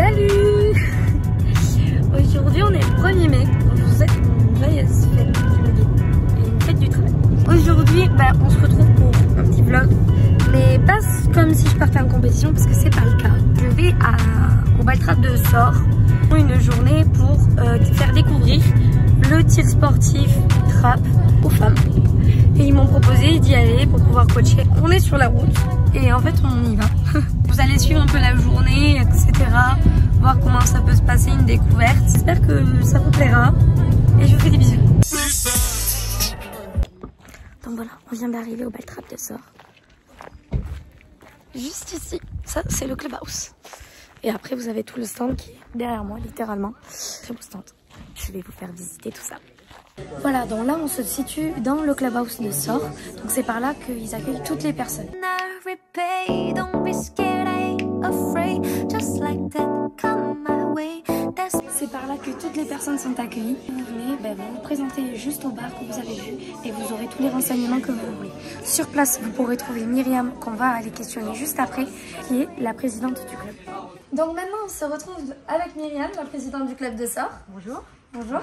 Salut. Aujourd'hui on est le 1er mai, donc je vous souhaite une joyeuse fête et une fête du travail. Aujourd'hui on se retrouve pour un petit vlog, mais pas comme si je partais en compétition parce que c'est pas le cas. Je vais au bal trap de Sort, une journée pour faire découvrir le tir sportif trap aux femmes. Et ils m'ont proposé d'y aller pour pouvoir coacher. On est sur la route et en fait on y va. Vous allez suivre un peu la journée, etc. Voir comment ça peut se passer, une découverte. J'espère que ça vous plaira et je vous fais des bisous. Donc voilà, on vient d'arriver au bal trap de Sort. Juste ici, ça c'est le clubhouse. Et après vous avez tout le stand qui est derrière moi, littéralement. Très beau stand. Je vais vous faire visiter tout ça. Voilà, donc là on se situe dans le clubhouse de Sort. Donc c'est par là qu'ils accueillent toutes les personnes. C'est par là que toutes les personnes sont accueillies. Vous venez, vous vous présentez juste au bar que vous avez vu et vous aurez tous les renseignements que vous voulez. Sur place, vous pourrez trouver Myriam qu'on va aller questionner juste après, qui est la présidente du club. Donc maintenant on se retrouve avec Myriam, la présidente du club de Sort. Bonjour. Bonjour.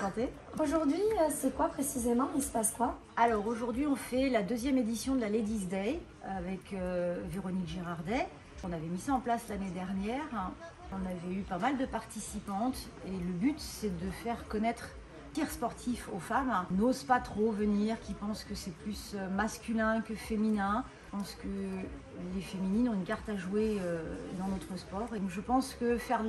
Aujourd'hui, c'est quoi précisément? Il se passe quoi? Alors aujourd'hui, on fait la 2e édition de la Ladies Day avec Véronique Girardet. On avait mis ça en place l'année dernière. On avait eu pas mal de participantes et le but, c'est de faire connaître le tir sportif aux femmes. N'osent pas trop venir, qui pensent que c'est plus masculin que féminin. Je pense que les féminines ont une carte à jouer dans notre sport. Et je pense que faire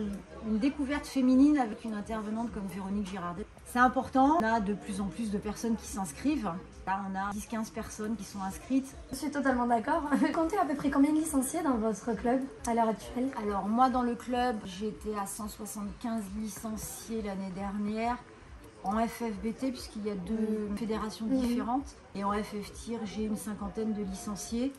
une découverte féminine avec une intervenante comme Véronique Girardet, c'est important. On a de plus en plus de personnes qui s'inscrivent. Là, on a 10-15 personnes qui sont inscrites. Je suis totalement d'accord. Vous comptez à peu près combien de licenciés dans votre club à l'heure actuelle? Alors moi, dans le club, j'étais à 175 licenciés l'année dernière. En FFBT, puisqu'il y a deux fédérations différentes, et en FF-Tir, j'ai une 50aine de licenciés,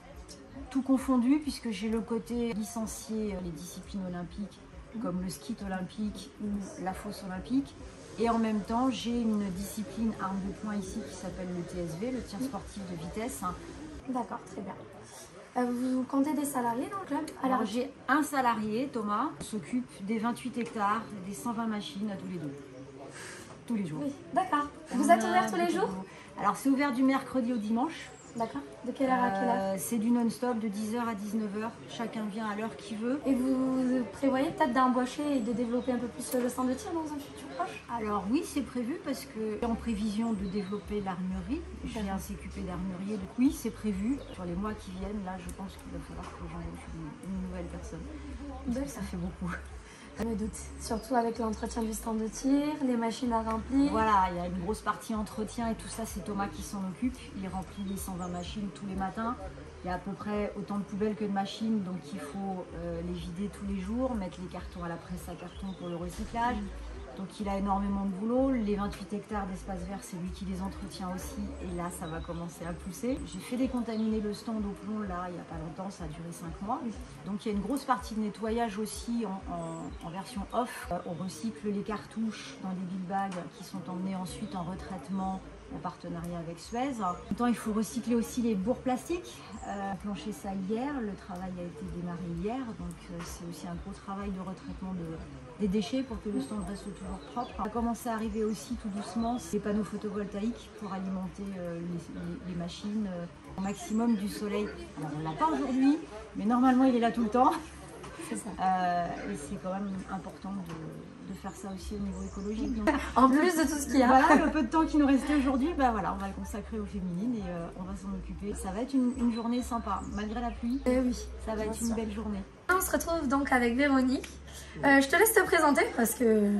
tout confondu, puisque j'ai le côté licencié, les disciplines olympiques, comme le ski olympique ou la fosse olympique, et en même temps, j'ai une discipline arme de poing ici qui s'appelle le TSV, le tir sportif de vitesse. D'accord, très bien. Vous comptez des salariés dans le club? Alors j'ai un salarié, Thomas, qui s'occupe des 28 hectares, des 120 machines à tous les deux. Tous les jours. Oui, d'accord. Vous êtes ouvert tous les jours? Alors c'est ouvert du mercredi au dimanche. D'accord. De quelle heure à quelle heure? C'est du non-stop de 10h à 19h. Chacun vient à l'heure qu'il veut. Et vous prévoyez peut-être d'embaucher et de développer un peu plus le stand de tir dans un futur proche? Alors oui, c'est prévu parce que en prévision de développer l'armurerie, j'ai un CQP d'armurier. Donc oui, c'est prévu. Sur les mois qui viennent, là je pense qu'il va falloir que j'embauche une nouvelle personne. Parce que ça fait beaucoup. Je me doute, surtout avec l'entretien du stand de tir, les machines à remplir. Voilà, il y a une grosse partie entretien et tout ça, c'est Thomas qui s'en occupe. Il remplit les 120 machines tous les matins. Il y a à peu près autant de poubelles que de machines, donc il faut les vider tous les jours, mettre les cartons à la presse à carton pour le recyclage. Donc il a énormément de boulot. Les 28 hectares d'espace vert, c'est lui qui les entretient aussi. Et là, ça va commencer à pousser. J'ai fait décontaminer le stand au plomb, là, il n'y a pas longtemps, ça a duré 5 mois. Donc il y a une grosse partie de nettoyage aussi en version off. On recycle les cartouches dans des big bags qui sont emmenés ensuite en retraitement en partenariat avec Suez. En même temps, il faut recycler aussi les bourres plastiques. On a planché ça hier, le travail a été démarré hier, donc c'est aussi un gros travail de retraitement des déchets pour que le stand reste toujours propre. On a commencé à arriver aussi tout doucement des panneaux photovoltaïques pour alimenter les machines au maximum du soleil. Alors on ne l'a pas aujourd'hui, mais normalement il est là tout le temps. C'est ça. Et c'est quand même important de faire ça aussi au niveau écologique. Donc, en plus de tout ce qu'il y a. Voilà, le peu de temps qui nous restait aujourd'hui, voilà, on va le consacrer aux féminines et on va s'en occuper. Ça va être une journée sympa, malgré la pluie. Oui, ça va être une belle journée. On se retrouve donc avec Véronique. Je te laisse te présenter parce que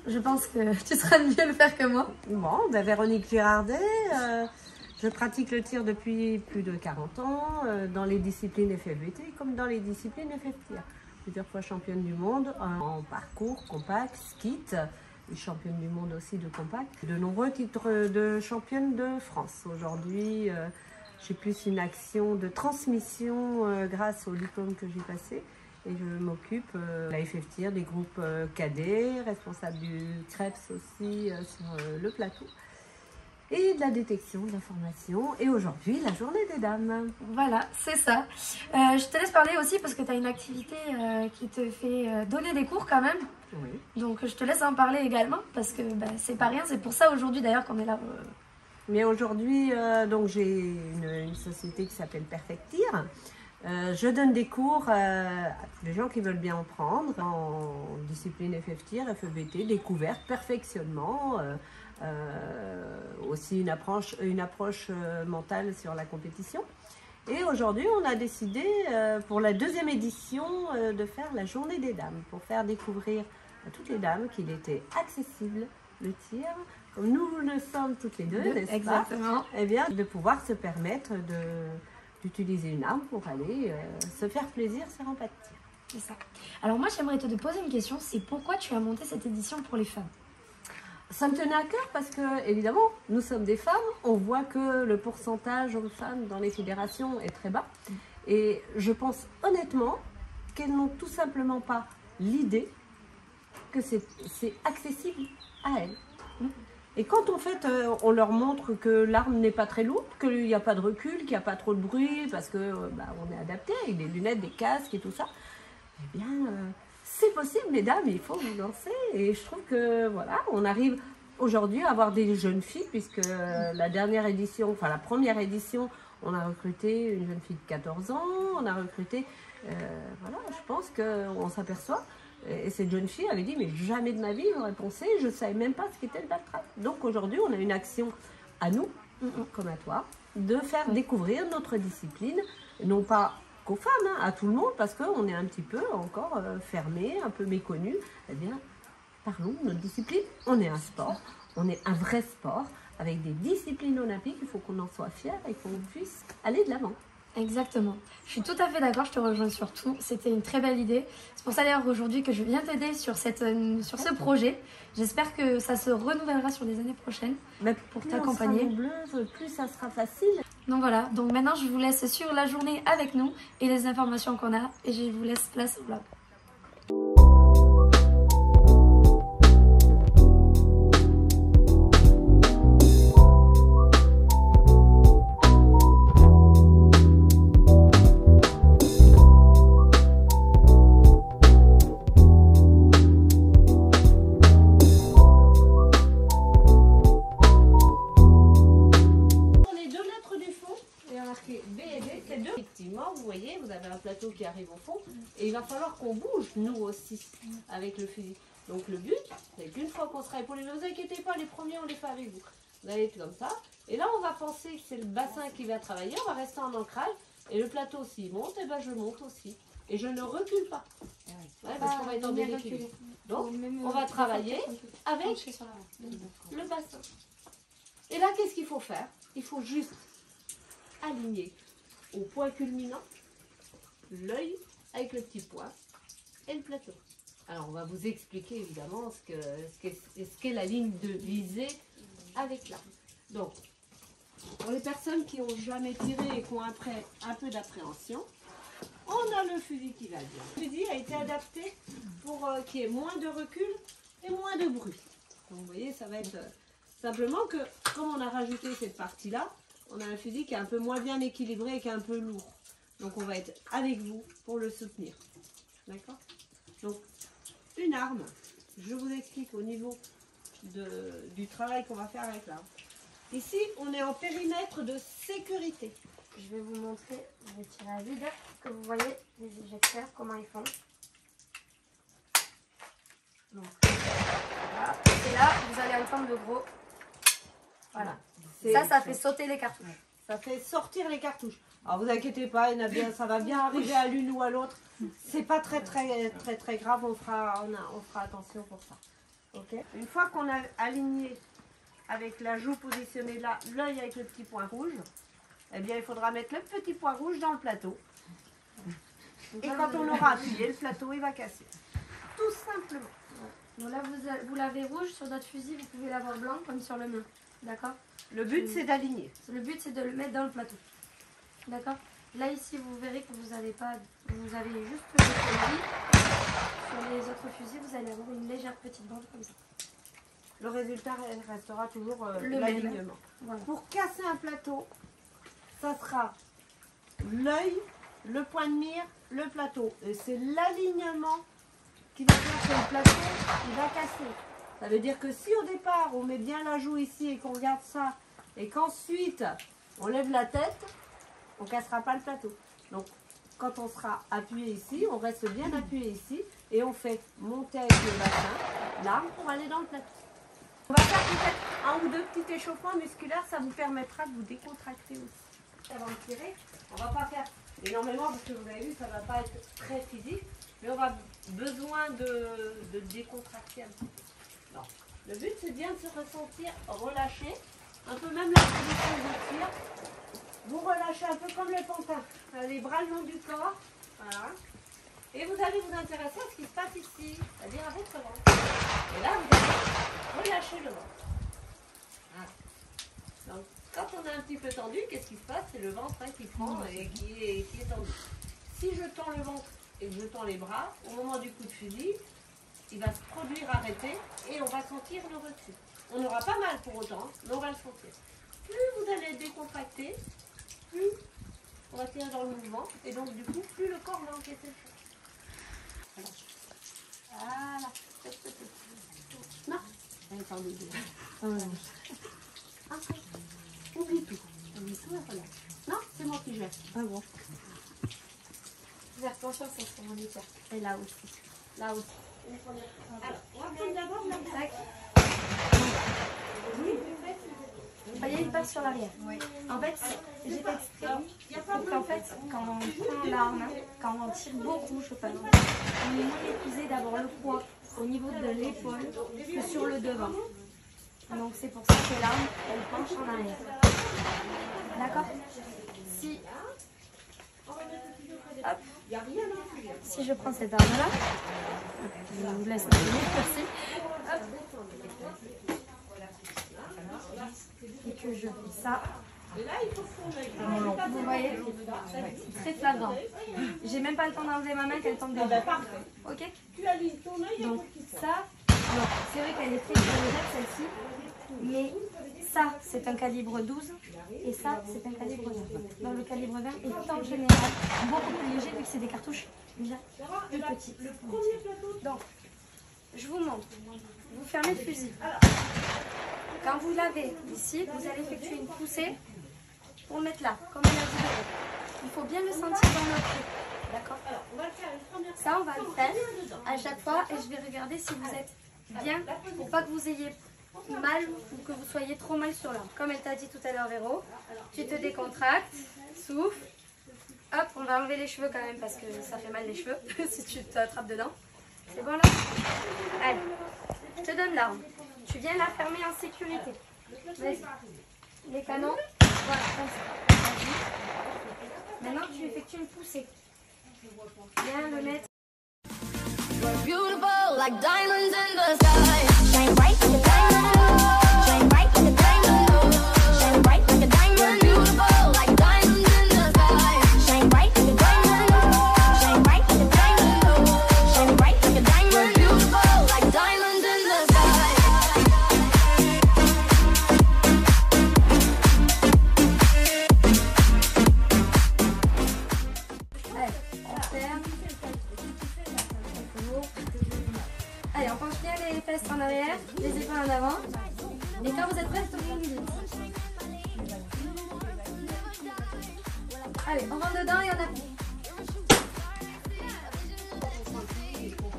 je pense que tu seras mieux le faire que moi. Bon, Véronique Girardet. Je pratique le tir depuis plus de 40 ans dans les disciplines FFBT comme dans les disciplines FF-Tir. Plusieurs fois championne du monde en parcours, compact, skit, et championne du monde aussi de compact. De nombreux titres de championne de France. Aujourd'hui, j'ai plus une action de transmission grâce au diplôme que j'ai passé. Et je m'occupe de la FF-Tir, des groupes cadets, responsable du CREPS aussi sur le plateau. et de la détection, de l'information. Et aujourd'hui, la journée des dames. Voilà, c'est ça. Je te laisse parler aussi parce que tu as une activité qui te fait donner des cours quand même. Oui. Donc je te laisse en parler également parce que c'est pas rien. C'est pour ça aujourd'hui d'ailleurs qu'on est là. Mais aujourd'hui, donc j'ai une société qui s'appelle Perfectir. Je donne des cours à tous les gens qui veulent bien en prendre en discipline FFTIR, FEBT, découverte, perfectionnement, aussi une approche mentale sur la compétition. Et aujourd'hui, on a décidé pour la 2e édition de faire la journée des dames, pour faire découvrir à toutes les dames qu'il était accessible le tir, comme nous le sommes toutes les deux, n'est-ce pas? Exactement. Eh bien, de pouvoir se permettre d'utiliser une arme pour aller se faire plaisir sur un pas de tir. C'est ça. Alors moi, j'aimerais te poser une question, c'est pourquoi tu as monté cette édition pour les femmes? Ça me tenait à cœur parce que, évidemment, nous sommes des femmes, on voit que le pourcentage hommes-femmes dans les fédérations est très bas. Et je pense honnêtement qu'elles n'ont tout simplement pas l'idée que c'est accessible à elles. Et quand en fait on leur montre que l'arme n'est pas très lourde, qu'il n'y a pas de recul, qu'il n'y a pas trop de bruit, parce que on est adapté avec des lunettes, des casques et tout ça, eh bien c'est possible mesdames, il faut vous lancer. Et je trouve que voilà, on arrive aujourd'hui à avoir des jeunes filles, puisque la dernière édition, enfin la première édition, on a recruté une jeune fille de 14 ans, on a recruté, voilà, je pense qu'on s'aperçoit. Et cette jeune fille avait dit, mais jamais de ma vie j'aurais pensé, je ne savais même pas ce qu'était le backtrack. Donc aujourd'hui, on a une action à nous, comme à toi, de faire découvrir notre discipline, non pas qu'aux femmes, hein, à tout le monde, parce qu'on est un petit peu encore fermé, un peu méconnu. Eh bien, parlons de notre discipline. On est un sport, on est un vrai sport, avec des disciplines olympiques, il faut qu'on en soit fiers et qu'on puisse aller de l'avant. Exactement. Je suis tout à fait d'accord, je te rejoins sur tout. C'était une très belle idée. C'est pour ça d'ailleurs aujourd'hui que je viens t'aider sur ce projet. J'espère que ça se renouvellera sur les années prochaines pour t'accompagner. Plus ça sera facile. Donc voilà, donc maintenant je vous laisse suivre la journée avec nous et les informations qu'on a et je vous laisse place au vlog. Vous voyez, vous avez un plateau qui arrive au fond et il va falloir qu'on bouge, nous aussi, avec le fusil. Donc le but, c'est qu'une fois qu'on sera épaulé, ne vous inquiétez pas, les premiers, on les fait avec vous. Vous allez être comme ça. Et là, on va penser que c'est le bassin qui va travailler, on va rester en ancrage. Et le plateau, s'il monte, et ben je monte aussi. Et je ne recule pas. Ouais, parce qu'on va être en déséquilibre. Donc, on va travailler avec le bassin. Et là, qu'est-ce qu'il faut faire? Il faut juste aligner au point culminant l'œil avec le petit point et le plateau. Alors on va vous expliquer évidemment ce qu'est la ligne de visée avec l'arme. Donc pour les personnes qui n'ont jamais tiré et qui ont après un peu d'appréhension, on a le fusil qui va bien. Le fusil a été adapté pour qu'il y ait moins de recul et moins de bruit. Donc vous voyez, ça va être simplement que comme on a rajouté cette partie là, on a un fusil qui est un peu moins bien équilibré et qui est un peu lourd. Donc on va être avec vous pour le soutenir. D'accord? Donc une arme, je vous explique au niveau du travail qu'on va faire avec l'arme. Ici, on est en périmètre de sécurité. Je vais vous montrer, je vais tirer à vide, que vous voyez les éjecteurs, comment ils font. Donc, voilà. Et là, vous allez entendre le gros. Voilà. Ça fait sauter les cartouches. Ça fait sortir les cartouches. Alors vous inquiétez pas, ça va bien arriver à l'une ou à l'autre. C'est pas très grave, on fera attention pour ça. Okay. Une fois qu'on a aligné avec la joue positionnée là, l'œil avec le petit point rouge, eh bien il faudra mettre le petit point rouge dans le plateau. Et quand on aura appuyé, le plateau il va casser. Tout simplement. Donc là vous l'avez rouge, sur notre fusil vous pouvez l'avoir blanc comme sur le mien. D'accord? Le but c'est d'aligner. Le but c'est de le mettre dans le plateau. D'accord? Là ici vous verrez que vous avez juste le fusil. Sur les autres fusils vous allez avoir une légère petite bande comme ça. le résultat restera toujours Le l'alignement. Voilà. Pour casser un plateau, ça sera l'œil, le point de mire, le plateau. Et c'est l'alignement qui va faire que le plateau il va casser. Ça veut dire que si au départ on met bien la joue ici et qu'on regarde ça et qu'ensuite on lève la tête, on ne cassera pas le plateau. Donc quand on sera appuyé ici, on reste bien appuyé ici et on fait monter avec le bassin l'arme pour aller dans le plateau. On va faire peut-être un ou deux petits échauffements musculaires, ça vous permettra de vous décontracter aussi. Avant de tirer, on ne va pas faire énormément parce que vous avez vu, ça ne va pas être très physique, mais on va besoin de décontracter un petit peu. Non. Le but c'est bien de se ressentir relâché, un peu même la position de tir. Vous relâchez un peu comme le pantin, les bras le long du corps, voilà. Et vous allez vous intéresser à ce qui se passe ici, c'est-à-dire à votre ventre. Et là, vous allez relâcher le ventre. Voilà. Donc, quand on est un petit peu tendu, qu'est-ce qui se passe? C'est le ventre qui prend et qui est tendu. Si je tends le ventre et que je tends les bras, au moment du coup de fusil, il va se produire arrêté et on va sentir le recul. On n'aura pas mal pour autant, mais on va le sentir. Plus vous allez décontracter, plus on va tirer dans le mouvement et donc du coup, plus le corps va encaisser le choc. Voilà. Non. Attendez. Oublie tout. Oublie tout et relâche. Non, c'est moi qui gère. Ah bon. Faire attention, c'est sur mon écart. Et là aussi. Là aussi. Alors, on va prendre d'abord la Tac. Vous voyez, il passe sur l'arrière. Oui. En fait, j'ai fait exprès pour qu'en fait, quand on prend l'arme, quand on tire beaucoup, je pense, on est moins épuisé d'avoir le poids au niveau de l'épaule que sur le devant. Donc c'est pour ça que l'arme, elle penche en arrière. D'accord? Si je prends cette arme-là, je vous laisse la tenir, merci. Hop. Et que je fais ça. Vous voyez, c'est très flagrant. J'ai même pas le temps d'enlever ma main qu'elle tombe déjà. Ok? Donc ça, c'est vrai qu'elle est très légère celle-ci, mais ça c'est un calibre 12 et ça c'est un calibre 20. Donc le calibre 20 est en général beaucoup plus léger vu que c'est des cartouches déjà plus petites. Donc je vous montre. Vous fermez le fusil. Quand vous l'avez ici, vous allez effectuer une poussée pour le mettre là, comme on a dit. Il faut bien le sentir dans le pied. D'accord? Ça, on va le faire à chaque fois et je vais regarder si vous êtes bien pour pas que vous ayez mal ou que vous soyez trop mal sur l'arme. Comme elle t'a dit tout à l'heure, Véro, tu te décontractes, souffle. Hop, on va enlever les cheveux quand même parce que ça fait mal les cheveux si tu t'attrapes dedans. C'est bon là? Allez, je te donne l'arme. Tu viens la fermer en sécurité. Vas-y. Les canons. Voilà, comme ça. Maintenant, tu effectues une poussée. Viens le mettre. Beautiful like diamonds in the sky. Shine bright like a diamond. Shine bright like a diamond. Shine bright like a diamond. Beautiful like diamonds in the sky. Shine bright like a diamond. Shine bright like a diamond. Shine bright like a diamond. Beautiful like diamonds in the sky. Allez, on penche bien les fesses en arrière, les épaules en avant. Et quand vous êtes prêts, vous me dites. Allez, on rentre dedans et on appuie.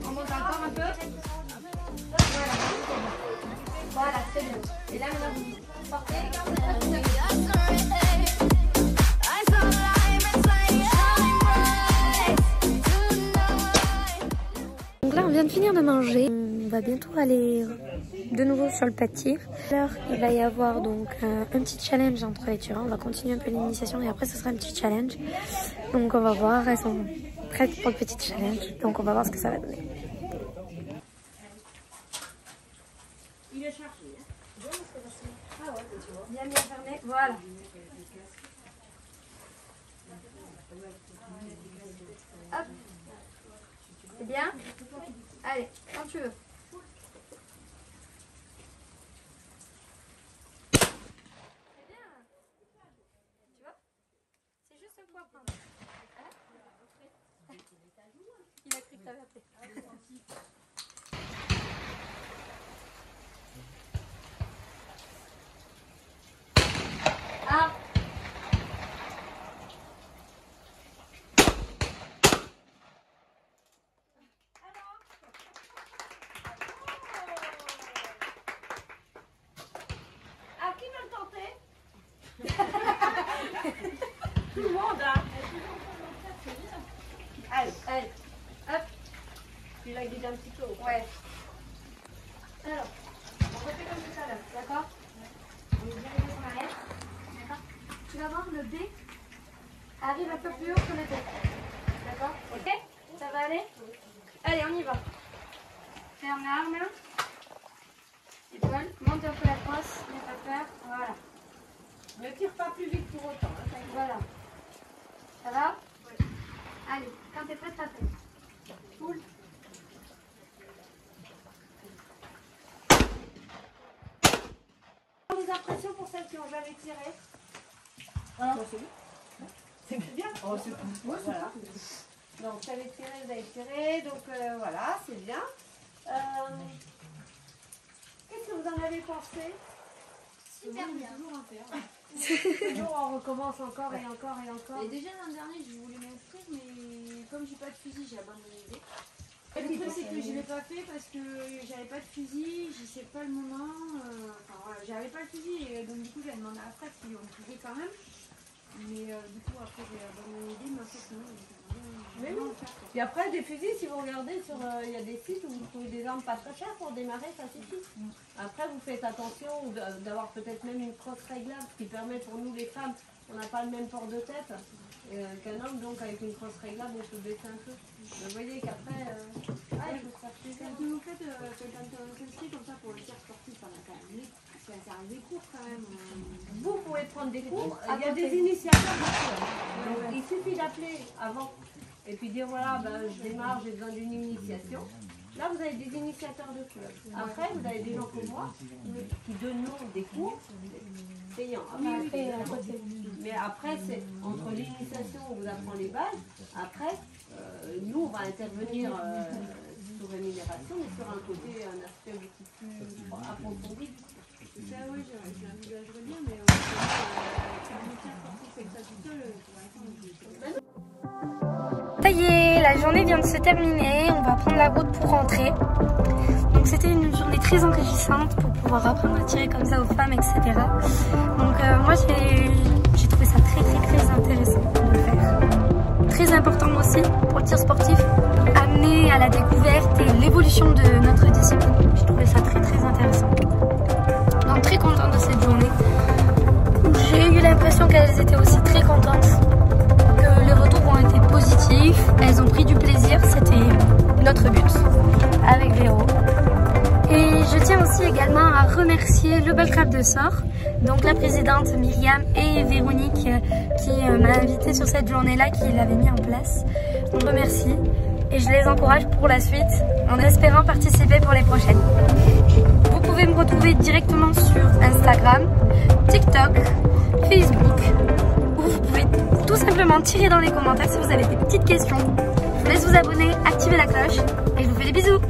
On monte encore un peu. Voilà. Voilà, très bien. Et là, maintenant, vous sortez. Et quand vous êtes prêts, vous appuiez. Donc là, on vient de finir de manger. On va bientôt aller de nouveau sur le pâtis. Alors, il va y avoir donc un petit challenge entre les tueurs. On va continuer un peu l'initiation et après, ce sera un petit challenge. Donc, on va voir. Elles sont prêtes pour le petit challenge. Donc, on va voir ce que ça va donner. Il est chargé. Bien, bien fermé. Voilà. Hop. C'est bien. Allez, quand tu veux. cru que t'avais appelé. Ah. Ah, qui veut le tenter? Tout le monde, hein. Allez, Allez, hop, tu la guides un petit peu. ouais. Alors, on refait comme tout à l'heure, d'accord? On est dirigé sur l'arrière, d'accord? Tu vas voir le B arrive un peu plus haut que le B. D'accord? Ok? Ça va aller? Allez, on y va. Ferme l'arme. Épaule, monte un peu la crosse, n'aie pas peur. Voilà. Ne tire pas plus vite pour autant. Hein. Voilà. Ça va? Oui. Allez, quand t'es prête, t'appelles. Cool. Des impressions pour celles qui ont jamais tiré. C'est bien. Oh, c'est bon. Voilà. Donc, vous avez tiré. Donc, voilà, c'est bien. Qu'est-ce que vous en avez pensé? Super bien. Toujours, on recommence encore et encore et encore. Et déjà l'an dernier, je voulais m'inscrire, mais comme j'ai pas de fusil, j'ai abandonné l'idée. Et Le puis, truc, c'est que pourquoi je l'ai pas fait parce que j'avais pas de fusil, je sais pas le moment. Enfin voilà, j'avais pas le fusil, et donc du coup, j'ai demandé à la frère si on pouvait quand même. Mais du coup, après, j'ai abandonné l'idée, mais en fait, non. Mais oui. Et après, des fusils, si vous regardez, sur, il y a des sites où vous trouvez des armes pas très chères pour démarrer, ça suffit. Après, vous faites attention d'avoir peut-être même une crosse réglable qui permet pour nous les femmes, on n'a pas le même port de tête qu'un homme, donc avec une crosse réglable, on peut baisser un peu. Vous voyez qu'après, je vous fasse plaisir. Quand vous faites, quand on s'inscrit comme ça pour le tir sportif, on a quand même ça arrive des cours quand même. Vous pouvez prendre des cours, il y a des initiateurs de cours. Donc, il suffit d'appeler avant et puis dire voilà, ben, je démarre, j'ai besoin d'une initiation. Là, vous avez des initiateurs de club. Après, vous avez des gens comme moi qui donnent des cours payants. Mais après, c'est entre l'initiation où on vous apprend les bases, après, nous, on va intervenir sous rémunération, mais sur un côté, un aspect beaucoup plus approfondi. Ça, oui, j'envisagerais bien, mais le tir sportif avec ça tout seul, Ça y est, la journée vient de se terminer, on va prendre la route pour rentrer. Donc c'était une journée très enrichissante pour pouvoir apprendre à tirer comme ça aux femmes, etc. Donc moi j'ai trouvé ça très intéressant de le faire. Très important aussi pour le tir sportif, amener à la découverte et l'évolution de notre discipline. J'ai trouvé ça très intéressant. Donc très contente de cette journée. J'ai eu l'impression qu'elles étaient aussi très contentes. Les retours ont été positifs, elles ont pris du plaisir, c'était notre but avec Véro. Et je tiens aussi également à remercier le Ball Club de Sort, donc la présidente Myriam et Véronique qui m'a invitée sur cette journée-là, qui l'avaient mis en place. On remercie et je les encourage pour la suite en espérant participer pour les prochaines. Vous pouvez me retrouver directement sur Instagram, TikTok, Facebook, où vous pouvez tout simplement tirer dans les commentaires si vous avez des petites questions. Je vous laisse vous abonner, activer la cloche et je vous fais des bisous.